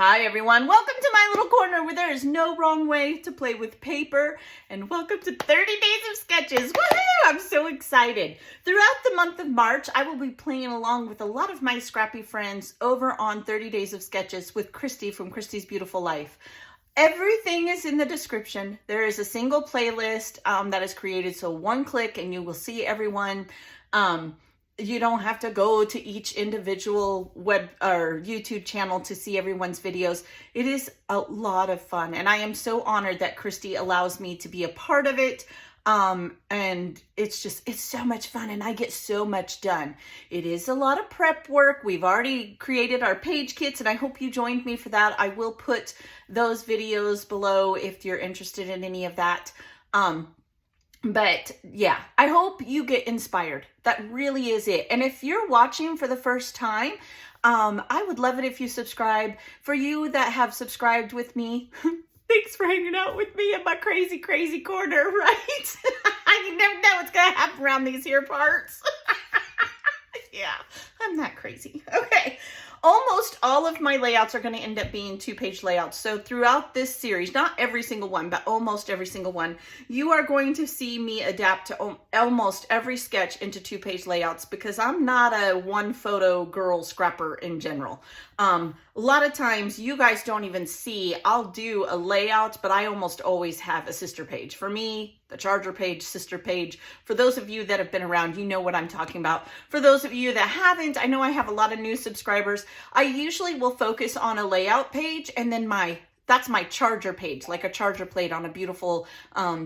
Hi everyone, welcome to my little corner where there is no wrong way to play with paper, and welcome to 30 Days of Sketches. Woohoo! I'm so excited. Throughout the month of March, I will be playing along with a lot of my scrappy friends over on 30 Days of Sketches with Christy from Christy's Beautiful Life. Everything is in the description. There is a single playlist that is created, so one click and you will see everyone. You don't have to go to each individual web or YouTube channel to see everyone's videos. It is a lot of fun, and I am so honored that Christy allows me to be a part of it. And it's so much fun, and I get so much done. It is a lot of prep work. We've already created our page kits, and I hope you joined me for that. I will put those videos below if you're interested in any of that. But yeah, I hope you get inspired. That really is it. And if you're watching for the first time, I would love it if you subscribe. For you that have subscribed with me, thanks for hanging out with me in my crazy, crazy corner, right? You never know what's going to happen around these here parts. Yeah, I'm not crazy. Okay. Almost all of my layouts are going to end up being two-page layouts. So throughout this series, not every single one, but almost every single one, you are going to see me adapt to almost every sketch into two-page layouts because I'm not a one-photo girl scrapper in general. A lot of times you guys don't even see, I'll do a layout, but I almost always have a sister page. For me, the charger page, sister page. For those of you that have been around, you know what I'm talking about. For those of you that haven't, I know I have a lot of new subscribers. I usually will focus on a layout page, and then that's my charger page, like a charger plate on a beautiful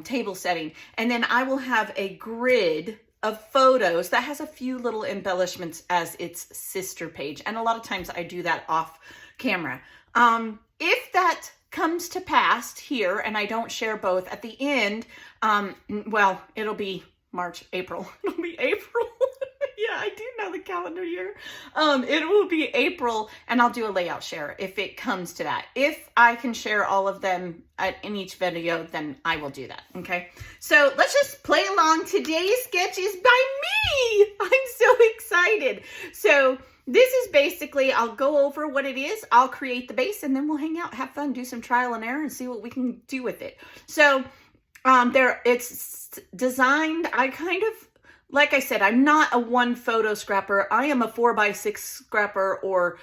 table setting. And then I will have a grid of photos that has a few little embellishments as its sister page. And a lot of times I do that off camera. If that comes to pass here and I don't share both at the end, well, it'll be March, April. It'll be April. Yeah, I do know the calendar year. It will be April, and I'll do a layout share if it comes to that. If I can share all of them in each video, then I will do that, okay? So let's just play along. Today's sketch is by me. I'm so excited. So this is basically, I'll go over what it is, I'll create the base, and then we'll hang out, have fun, do some trial and error, and see what we can do with it. So it's designed, like I said, I'm not a one photo scrapper. I am a 4x6 scrapper or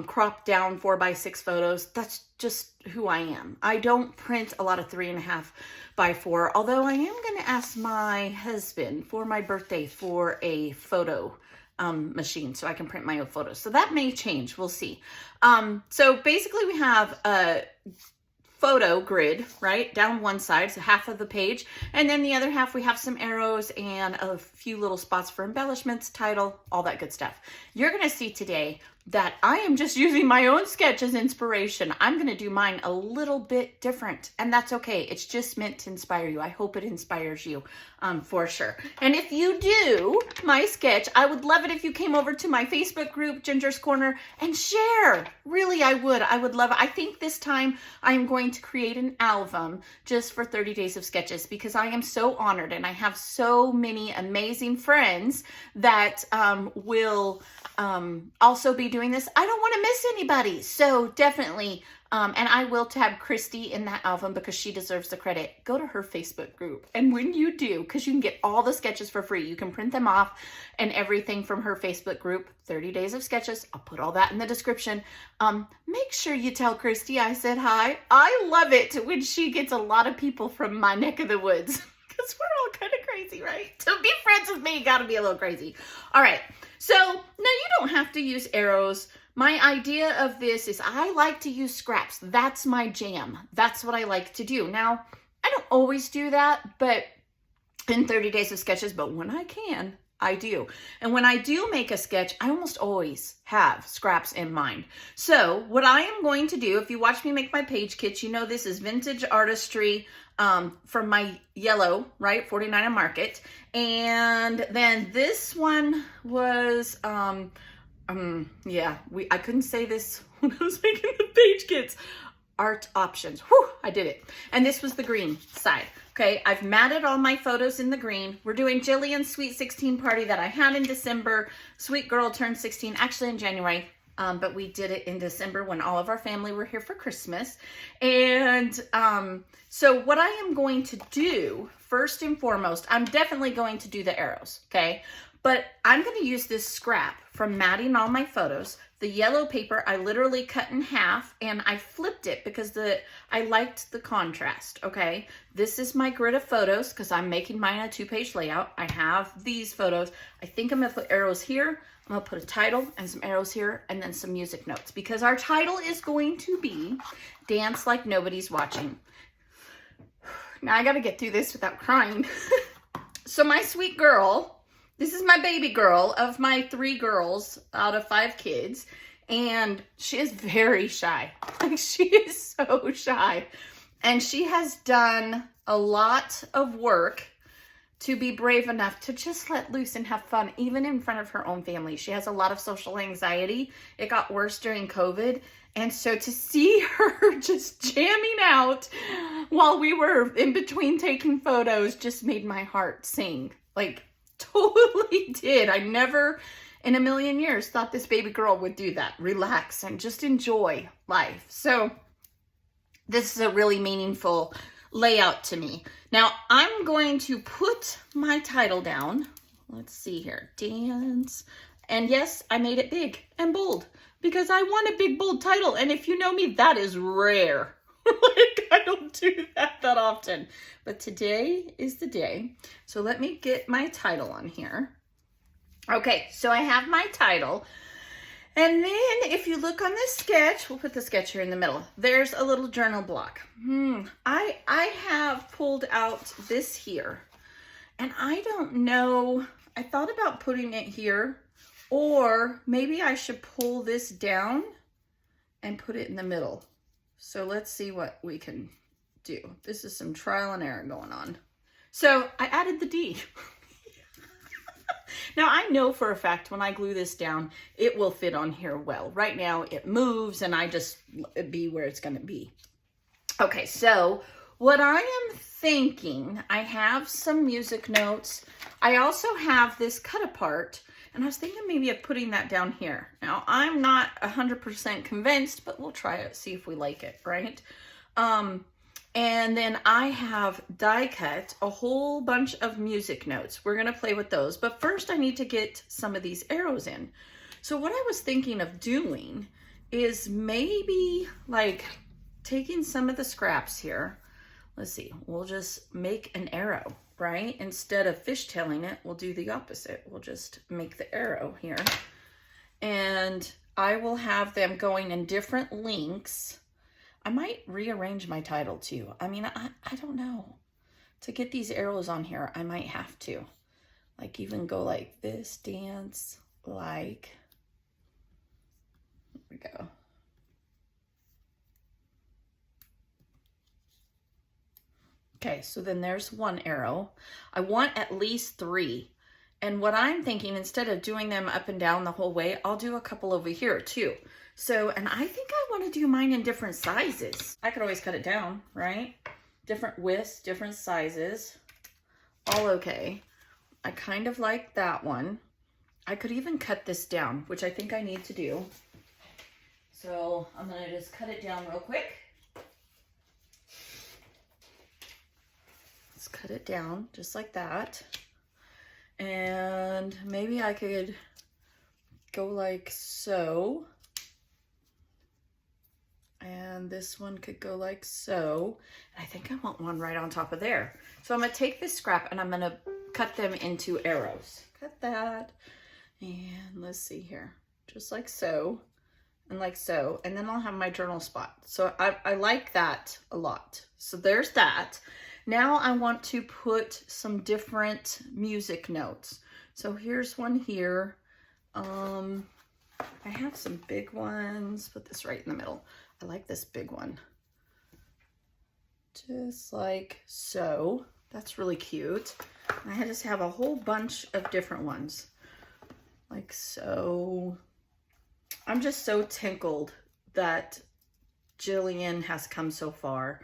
cropped down 4x6 photos. That's just who I am. I don't print a lot of 3.5x4, although I am going to ask my husband for my birthday for a photo machine so I can print my own photos. So that may change. We'll see. So basically we have a photo grid, right, down one side, so half of the page, and then the other half we have some arrows and a few little spots for embellishments, title, all that good stuff. You're going to see today that I am just using my own sketch as inspiration. I'm going to do mine a little bit different, and that's okay. It's just meant to inspire you. I hope it inspires you for sure. And if you do my sketch, I would love it if you came over to my Facebook group, Ginger's Corner, and share. Really, I would love it. I think this time I am going to create an album just for 30 Days of Sketches because I am so honored, and I have so many amazing friends that will also be doing this. I don't want to miss anybody. So definitely, and I will tag Christy in that album because she deserves the credit. Go to her Facebook group. And when you do, because you can get all the sketches for free, you can print them off and everything from her Facebook group, 30 Days of Sketches. I'll put all that in the description. Make sure you tell Christy I said hi. I love it when she gets a lot of people from my neck of the woods because we're all kind of crazy, right? To be friends with me, you got to be a little crazy. All right. So now you don't have to use arrows. My idea of this is I like to use scraps. That's my jam. That's what I like to do. Now, I don't always do that, but in 30 Days of Sketches, but when I can, I do. And when I do make a sketch, I almost always have scraps in mind. So what I am going to do, if you watch me make my page kits, you know this is vintage artistry from my yellow, right? 49 and Market. And then this one was, yeah, I couldn't say this when I was making the page kits. Art options. Whew, I did it. And this was the green side. Okay, I've matted all my photos in the green. We're doing Jillian's Sweet 16 party that I had in December. Sweet girl turned 16, actually in January. but we did it in December when all of our family were here for Christmas. And so what I am going to do, first and foremost, I'm definitely going to do the arrows, okay? But I'm going to use this scrap from matting all my photos. The yellow paper, I literally cut in half and I flipped it because I liked the contrast, okay? This is my grid of photos because I'm making mine a 2-page layout. I have these photos. I think I'm going to put arrows here. I'm going to put a title and some arrows here and then some music notes because our title is going to be Dance Like Nobody's Watching. Now I got to get through this without crying. So my sweet girl, this is my baby girl of my 3 girls out of 5 kids, and she is very shy. Like, she is so shy. And she has done a lot of work to be brave enough to just let loose and have fun, even in front of her own family. She has a lot of social anxiety. It got worse during COVID. And so to see her just jamming out while we were in between taking photos just made my heart sing. Like, totally did. I never in a million years thought this baby girl would do that. Relax and just enjoy life. So this is a really meaningful layout to me. Now I'm going to put my title down. Let's see here. Dance. And yes, I made it big and bold because I want a big, bold title. And if you know me, that is rare. Like, I don't do that often. But today is the day. So let me get my title on here. Okay, so I have my title. And then if you look on this sketch, we'll put the sketch here in the middle. There's a little journal block. I have pulled out this here. And I don't know, I thought about putting it here. Or maybe I should pull this down and put it in the middle. So let's see what we can do. This is some trial and error going on. So I added the D. Now I know for a fact when I glue this down, it will fit on here well. Right now it moves and I just be where it's gonna be. Okay, so what I am thinking, I have some music notes. I also have this cut apart. And I was thinking maybe of putting that down here. Now, I'm not 100% convinced, but we'll try it, see if we like it, right? And then I have die cut a whole bunch of music notes. We're gonna play with those, but first I need to get some of these arrows in. So what I was thinking of doing is maybe like taking some of the scraps here. Let's see, we'll just make an arrow. Right? Instead of fishtailing it, we'll do the opposite. We'll just make the arrow here. And I will have them going in different links. I might rearrange my title too. I mean, I don't know. To get these arrows on here, I might have to. Like even go like this, dance like, here we go. Okay, so then there's one arrow. I want at least 3. And what I'm thinking, instead of doing them up and down the whole way, I'll do a couple over here too. So, and I think I want to do mine in different sizes. I could always cut it down, right? Different widths, different sizes, all okay. I kind of like that one. I could even cut this down, which I think I need to do. So I'm gonna just cut it down real quick. Let's cut it down just like that. And maybe I could go like so. And this one could go like so. I think I want one right on top of there. So I'm gonna take this scrap and I'm gonna cut them into arrows. Cut that. And let's see here. Just like so. And like so. And then I'll have my journal spot. So I like that a lot. So there's that. Now I want to put some different music notes. So here's one here. I have some big ones. Put this right in the middle. I like this big one. Just like so. That's really cute. I just have a whole bunch of different ones. Like so. I'm just so tickled that Jillian has come so far.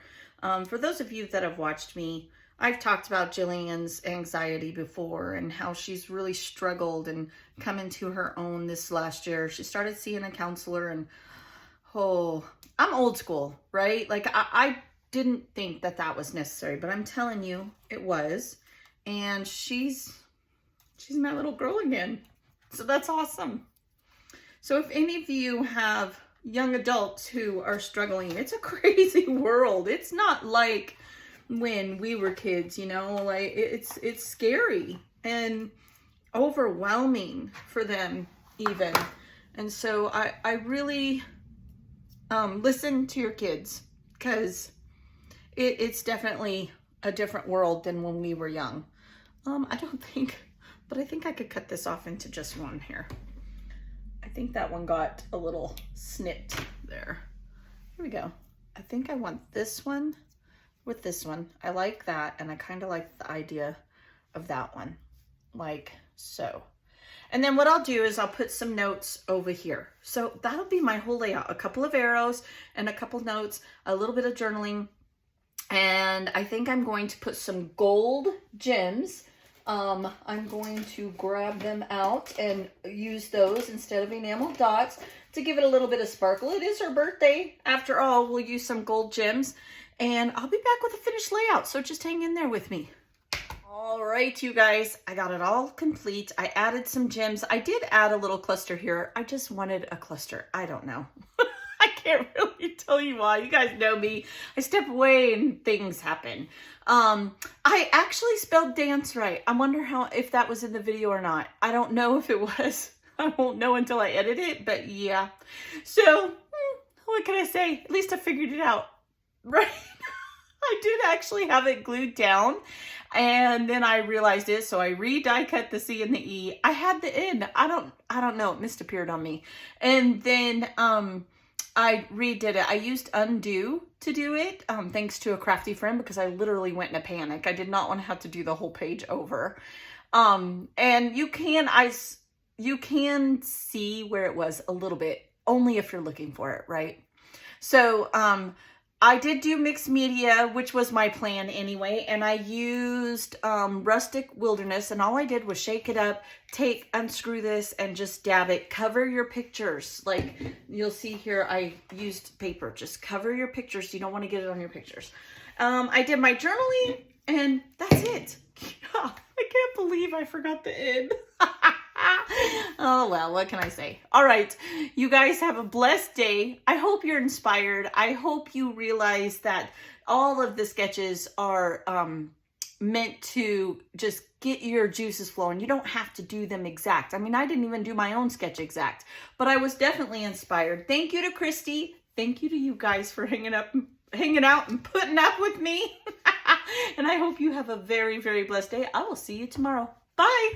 For those of you that have watched me I've talked about Jillian's anxiety before and how she's really struggled and come into her own this last year. She started seeing a counselor, and oh, I'm old school, right? Like I didn't think that that was necessary, but I'm telling you it was. And she's my little girl again. So that's awesome. So if any of you have young adults who are struggling, it's a crazy world. It's not like when we were kids, you know, like it's scary and overwhelming for them even. And so I really listen to your kids, because it's definitely a different world than when we were young. I don't think, but I think I could cut this off into just one here. I think that one got a little snipped there. Here we go. I think I want this one with this one. I like that, and I kind of like the idea of that one, like so. And then what I'll do is I'll put some notes over here. So that'll be my whole layout. A couple of arrows and a couple notes, a little bit of journaling. And I think I'm going to put some gold gems. I'm going to grab them out and use those instead of enamel dots to give it a little bit of sparkle. It is her birthday. After all, we'll use some gold gems, and I'll be back with a finished layout. So just hang in there with me. All right, you guys, I got it all complete. I added some gems. I did add a little cluster here. I just wanted a cluster. I don't know. I can't really tell you why. You guys know me. I step away and things happen. I actually spelled dance right. I wonder if that was in the video or not. I don't know if it was. I won't know until I edit it, but yeah. So, what can I say? At least I figured it out, right? I did actually have it glued down, and then I realized it, so I die cut the C and the E. I had the N. I don't know. It misappeared on me. And then, I redid it. I used undo to do it, thanks to a crafty friend, because I literally went in a panic. I did not want to have to do the whole page over. And you can see where it was a little bit, only if you're looking for it, right? So, I did do mixed media, which was my plan anyway, and I used Rustic Wilderness, and all I did was shake it up, unscrew this, and just dab it. Cover your pictures. Like you'll see here, I used paper. Just cover your pictures. You don't want to get it on your pictures. I did my journaling, and that's it. I can't believe I forgot the end. Oh, well, what can I say? All right, you guys have a blessed day. I hope you're inspired. I hope you realize that all of the sketches are meant to just get your juices flowing. You don't have to do them exact. I mean, I didn't even do my own sketch exact, but I was definitely inspired. Thank you to Christy. Thank you to you guys for hanging out and putting up with me. And I hope you have a very, very blessed day. I will see you tomorrow. Bye.